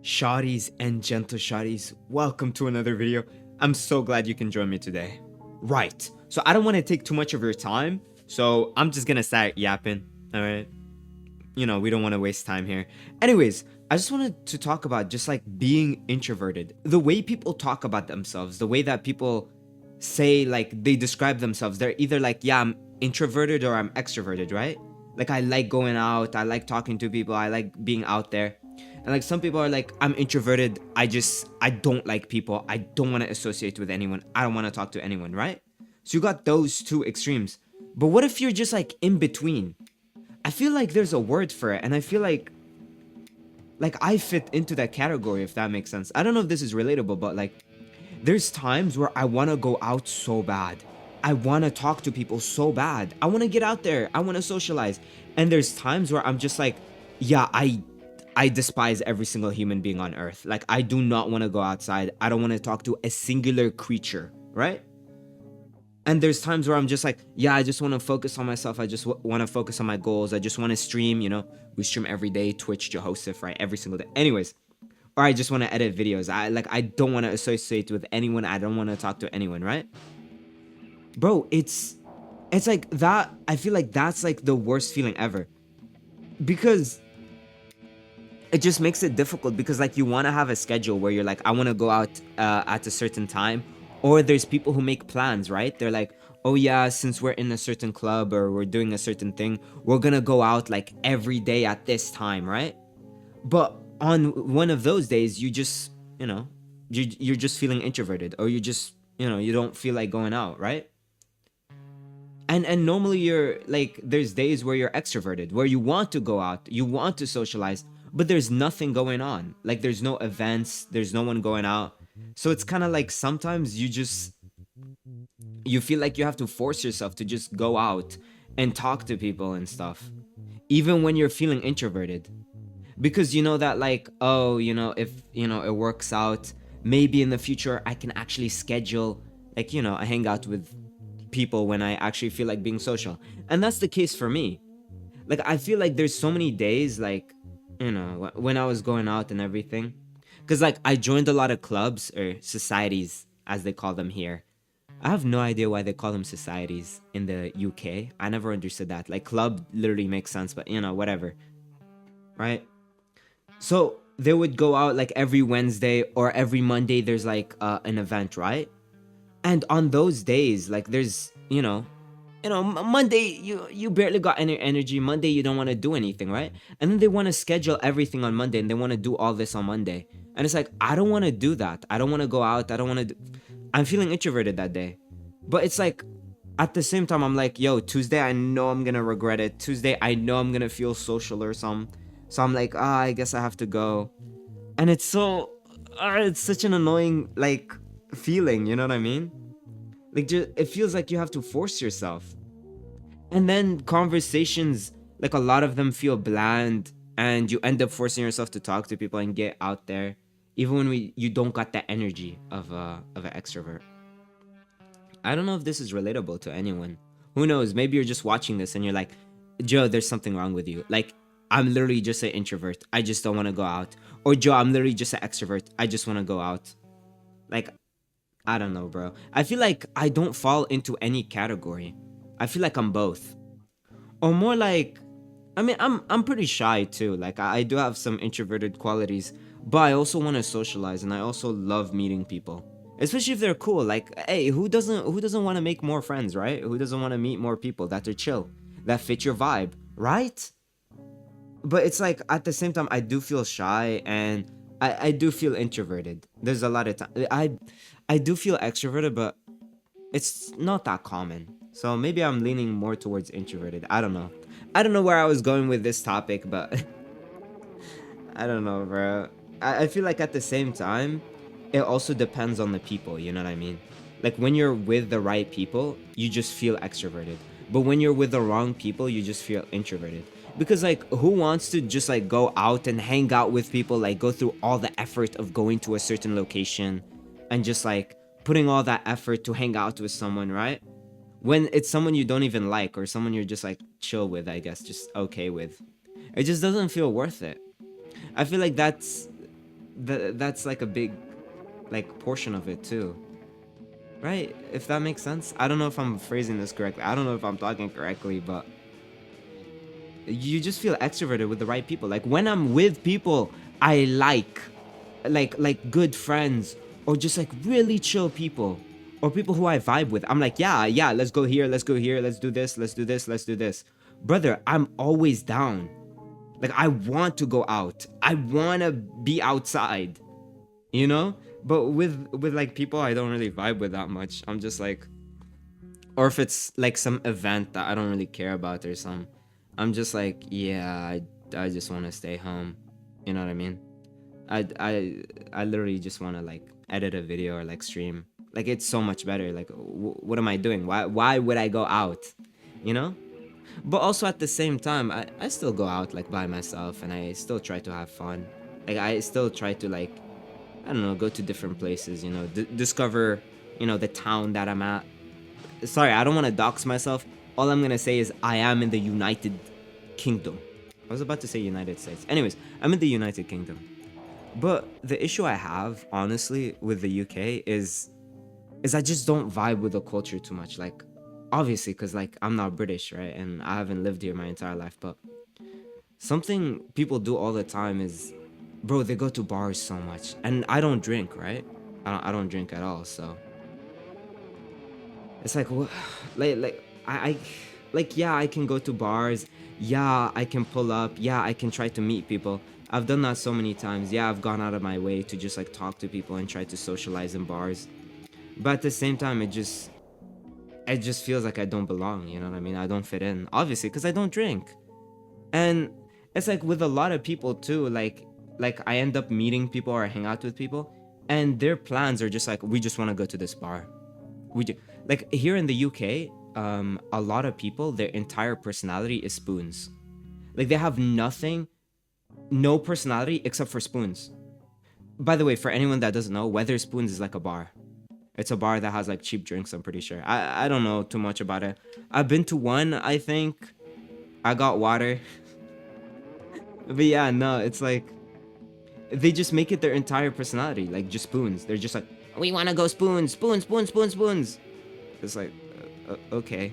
Shawties and gentle shawties, welcome to another video. I'm so glad you can join me today. Right, so I don't want to take too much of your time, so I'm just gonna start yapping, alright? We don't want to waste time here. Anyways, I just wanted to talk about just like being introverted. The way people talk about themselves, the way that people say like they describe themselves, they're either like, yeah, I'm introverted or I'm extroverted, right? Like I like going out, I like talking to people, I like being out there. And like some people are like, I'm introverted, I don't like people, I don't want to associate with anyone, I don't want to talk to anyone, right? So you got those two extremes. But what if you're just like in between? I feel like there's a word for it, and I feel like I fit into that category, if that makes sense. I don't know if this is relatable, but like there's times where I want to go out so bad. I want to talk to people so bad. I want to get out there. I want to socialize. And there's times where I'm just like, yeah, I despise every single human being on earth. Like I do not want to go outside. I don't want to talk to a singular creature, right? And there's times where I'm just like, yeah, I just want to focus on myself. I just want to focus on my goals. I just want to stream, we stream every day, Twitch, Joehoesph, right? Every single day. Anyways, or I just want to edit videos. I don't want to associate with anyone. I don't want to talk to anyone, right? Bro, it's like that. I feel like that's like the worst feeling ever. Because it just makes it difficult, because like you want to have a schedule where you're like, I want to go out at a certain time. Or there's people who make plans, right? They're like, oh yeah, since we're in a certain club or we're doing a certain thing, we're gonna go out like every day at this time, right? But on one of those days, you just, you're just feeling introverted, or you just, you don't feel like going out, right? And normally you're like, there's days where you're extroverted, where you want to go out, you want to socialize, but there's nothing going on. Like there's no events, there's no one going out. So it's kind of like sometimes you feel like you have to force yourself to just go out and talk to people and stuff, even when you're feeling introverted. Because you know that like, oh, if, it works out, maybe in the future I can actually schedule like, a hangout with people when I actually feel like being social. And that's the case for me. Like I feel like there's so many days like, when I was going out and everything, because like I joined a lot of clubs or societies as they call them here. I have no idea why they call them societies in the UK. I never understood that. Like club literally makes sense, but whatever, right? So they would go out like every Wednesday or every Monday. There's like an event, right? And on those days, like there's Monday you barely got any energy. Monday you don't want to do anything, right? And then they want to schedule everything on Monday, and they want to do all this on Monday. And it's like, I don't want to do that. I don't want to go out. I don't want to I'm feeling introverted that day. But it's like at the same time I'm like, yo, Tuesday I know I'm gonna regret it. Tuesday I know I'm gonna feel social or something. So I'm like, I guess I have to go. And it's so it's such an annoying like feeling, you know what I mean? Like just, it feels like you have to force yourself. And then conversations, like a lot of them feel bland, and you end up forcing yourself to talk to people and get out there, even when you don't got that energy of an extrovert. I don't know if this is relatable to anyone. Who knows? Maybe you're just watching this and you're like, Joe, there's something wrong with you. Like, I'm literally just an introvert. I just don't want to go out. Or Joe, I'm literally just an extrovert. I just want to go out. Like, I don't know, bro. I feel like I don't fall into any category. I feel like I'm both. Or more like, I mean, I'm pretty shy too. Like I do have some introverted qualities, but I also want to socialize, and I also love meeting people. Especially if they're cool. Like, hey, who doesn't want to make more friends, right? Who doesn't want to meet more people that are chill, that fit your vibe, right? But it's like at the same time I do feel shy, and I do feel introverted. There's a lot of time I do feel extroverted, but it's not that common. So maybe I'm leaning more towards introverted. I don't know. I don't know where I was going with this topic, but I don't know, bro. I feel like at the same time, it also depends on the people, you know what I mean? Like when you're with the right people, you just feel extroverted. But when you're with the wrong people, you just feel introverted. Because like who wants to just like go out and hang out with people, like go through all the effort of going to a certain location and just like putting all that effort to hang out with someone, right? When it's someone you don't even like, or someone you're just like chill with, I guess, just okay with. It just doesn't feel worth it. I feel like that's like a big like portion of it too, right? If that makes sense. I don't know if I'm phrasing this correctly. I don't know if I'm talking correctly, but you just feel extroverted with the right people. Like when I'm with people I like good friends, or just like really chill people, or people who I vibe with. I'm like, yeah, let's go here, let's go here, let's do this, let's do this, let's do this. Brother, I'm always down. Like I want to go out. I want to be outside, you know? But with like people I don't really vibe with that much. I'm just like, or if it's like some event that I don't really care about or some, I'm just like, yeah, I just want to stay home. You know what I mean? I literally just want to like edit a video or like stream. Like it's so much better. Like what am I doing? Why would I go out? You know? But also at the same time, I still go out like by myself, and I still try to have fun. Like I still try to like, I don't know, go to different places, you know, discover, you know, the town that I'm at. Sorry, I don't want to dox myself. All I'm gonna say is I am in the United Kingdom. I was about to say United States. Anyways, I'm in the United Kingdom. But the issue I have, honestly, with the UK is I just don't vibe with the culture too much. Like, obviously, because like I'm not British, right? And I haven't lived here my entire life. But something people do all the time is, bro, they go to bars so much. And I don't drink, right? I don't drink at all, so it's like what, like I like, yeah, I can go to bars, yeah, I can pull up, yeah, I can try to meet people. I've done that so many times. Yeah, I've gone out of my way to just like talk to people and try to socialize in bars. But at the same time, it just feels like I don't belong, you know what I mean? I don't fit in, obviously, because I don't drink. And it's like with a lot of people too, like I end up meeting people or I hang out with people, and their plans are just like, we just want to go to this bar. We do. Like here in the UK, a lot of people, their entire personality is spoons. Like they have no personality except for spoons. By the way, for anyone that doesn't know, Wetherspoons is like a bar. It's a bar that has like cheap drinks, I'm pretty sure. I don't know too much about it. I've been to one, I think. I got water. But yeah, no, it's like they just make it their entire personality, like just spoons. They're just like, we want to go spoons, spoons, spoons, spoons, spoons. It's like, okay.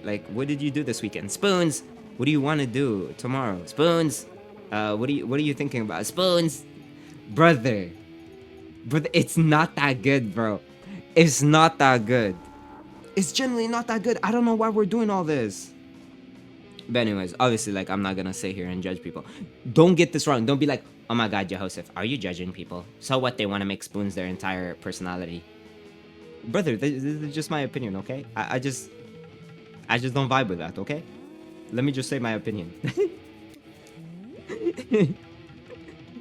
Like, what did you do this weekend? Spoons. What do you want to do tomorrow? Spoons. What are you thinking about? Spoons. Brother, it's not that good, bro. It's not that good. It's generally not that good. I don't know why we're doing all this. But anyways, obviously, like, I'm not gonna sit here and judge people. Don't get this wrong. Don't be like, oh my god, Joehoesph, are you judging people? So what, they want to make spoons their entire personality? Brother, this is just my opinion, okay? I just don't vibe with that, okay? Let me just say my opinion.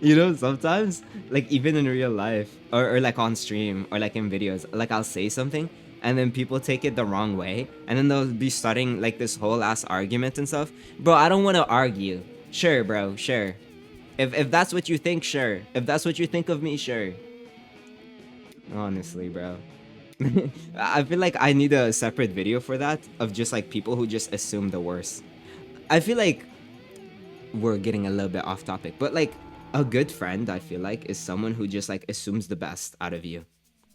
You know, sometimes, like, even in real life, or like on stream, or like in videos, like I'll say something, and then people take it the wrong way, and then they'll be starting like this whole ass argument and stuff. Bro, I don't want to argue. Sure, bro, sure. If that's what you think, sure. If that's what you think of me, sure. Honestly, bro. I feel like I need a separate video for that, of just like people who just assume the worst. I feel like we're getting a little bit off topic, but like a good friend, I feel like, is someone who just like assumes the best out of you.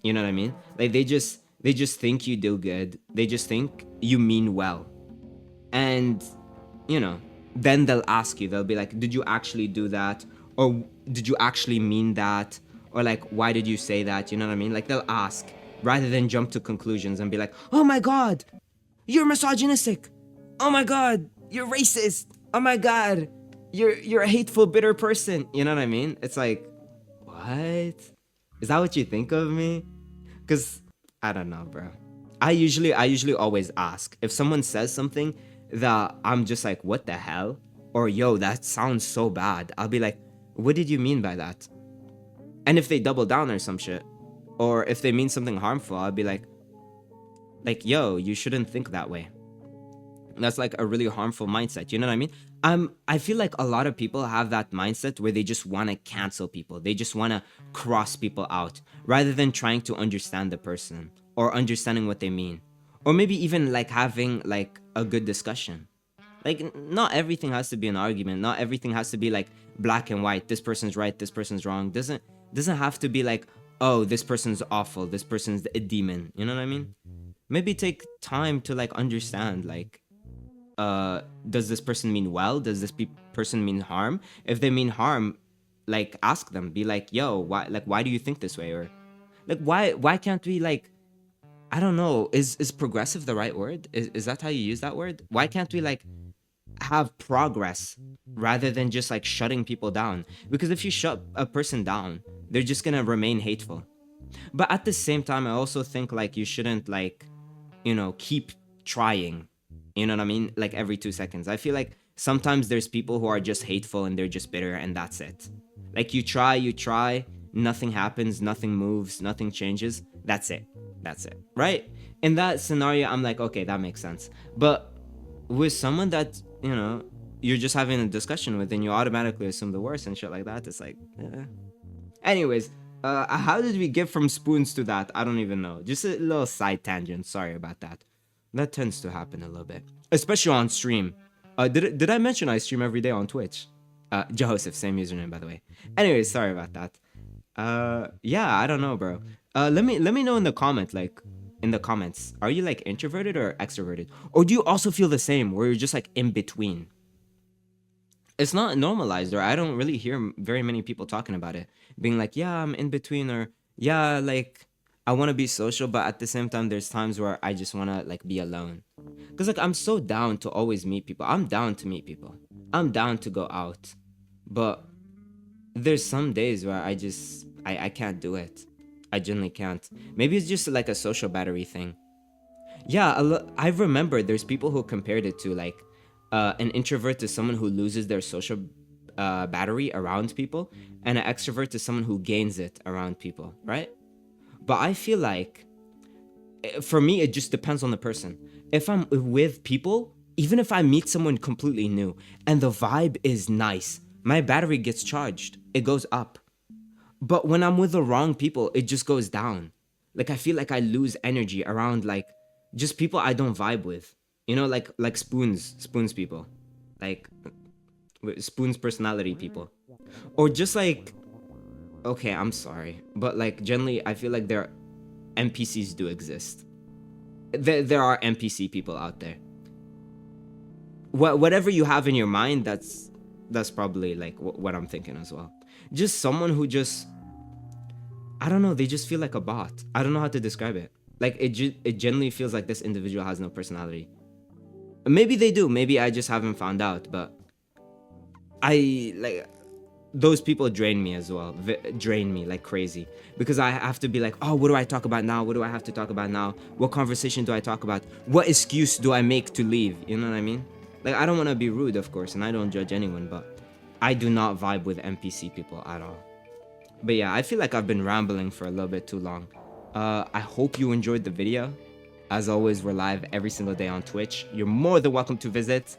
You know what I mean? Like they just think you do good. They just think you mean well. And you know, then they'll ask you, they'll be like, did you actually do that? Or did you actually mean that? Or like, why did you say that? You know what I mean? Like they'll ask rather than jump to conclusions and be like, oh my god, you're misogynistic. Oh my god, you're racist. Oh my god, you're a hateful, bitter person. You know what I mean? It's like, what? Is that what you think of me? Because I don't know, bro. I usually always ask if someone says something that I'm just like, what the hell? Or yo, that sounds so bad. I'll be like, what did you mean by that? And if they double down or some shit, or if they mean something harmful, I'll be like, yo, you shouldn't think that way. That's like a really harmful mindset. You know what I mean? I feel like a lot of people have that mindset where they just want to cancel people. They just want to cross people out rather than trying to understand the person or understanding what they mean. Or maybe even like having like a good discussion. Like not everything has to be an argument. Not everything has to be like black and white. This person's right, this person's wrong. Doesn't have to be like, oh, this person's awful, this person's a demon. You know what I mean? Maybe take time to like understand, like, does this person mean well? Does this person mean harm? If they mean harm, like ask them, be like, yo, why do you think this way? Or like, why can't we, like, I don't know, is progressive the right word? Is that how you use that word? Why can't we like have progress rather than just like shutting people down? Because if you shut a person down, they're just gonna remain hateful. But at the same time, I also think like you shouldn't, like, keep trying. You know what I mean? Like every 2 seconds. I feel like sometimes there's people who are just hateful and they're just bitter and that's it. Like you try, nothing happens, nothing moves, nothing changes. That's it. Right? In that scenario, I'm like, okay, that makes sense. But with someone that, you're just having a discussion with and you automatically assume the worst and shit like that, it's like, Anyways, how did we get from spoons to that? I don't even know. Just a little side tangent. Sorry about that. That tends to happen a little bit, especially on stream. Did I mention I stream every day on Twitch? Joehoesph, same username by the way. Anyways, sorry about that. Yeah, I don't know, bro. Let me know in the comments, are you like introverted or extroverted? Or do you also feel the same, where you're just like in between? It's not normalized, or I don't really hear very many people talking about it, being like, yeah, I'm in between, or yeah, like I want to be social, but at the same time there's times where I just want to like be alone. Because like I'm so down to always meet people. I'm down to meet people. I'm down to go out. But there's some days where I can't do it. I genuinely can't. Maybe it's just like a social battery thing. Yeah, I remember there's people who compared it to like an introvert is someone who loses their social battery around people, and an extrovert is someone who gains it around people, right? But I feel like, for me, it just depends on the person. If I'm with people, even if I meet someone completely new and the vibe is nice, my battery gets charged. It goes up. But when I'm with the wrong people, it just goes down. Like I feel like I lose energy around like just people I don't vibe with. Like spoons people. Like spoons personality people. Or just like, okay, I'm sorry, but like generally I feel like there NPCs do exist. There are NPC people out there. Whatever you have in your mind, that's probably like what I'm thinking as well. Just someone who just, I don't know, they just feel like a bot. I don't know how to describe it. Like it generally feels like this individual has no personality. Maybe they do. Maybe I just haven't found out. But those people drain me as well. Drain me like crazy, because I have to be like, oh, what do I talk about now? What do I have to talk about now? What conversation do I talk about? What excuse do I make to leave? You know what I mean? Like, I don't want to be rude, of course, and I don't judge anyone, but I do not vibe with NPC people at all. But yeah, I feel like I've been rambling for a little bit too long. I hope you enjoyed the video. As always, we're live every single day on Twitch. You're more than welcome to visit.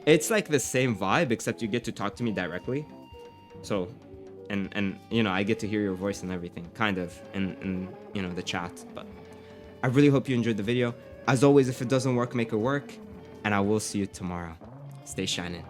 It's like the same vibe, except you get to talk to me directly. So, and I get to hear your voice and everything, kind of, in the chat. But I really hope you enjoyed the video. As always, if it doesn't work, make it work. And I will see you tomorrow. Stay shining.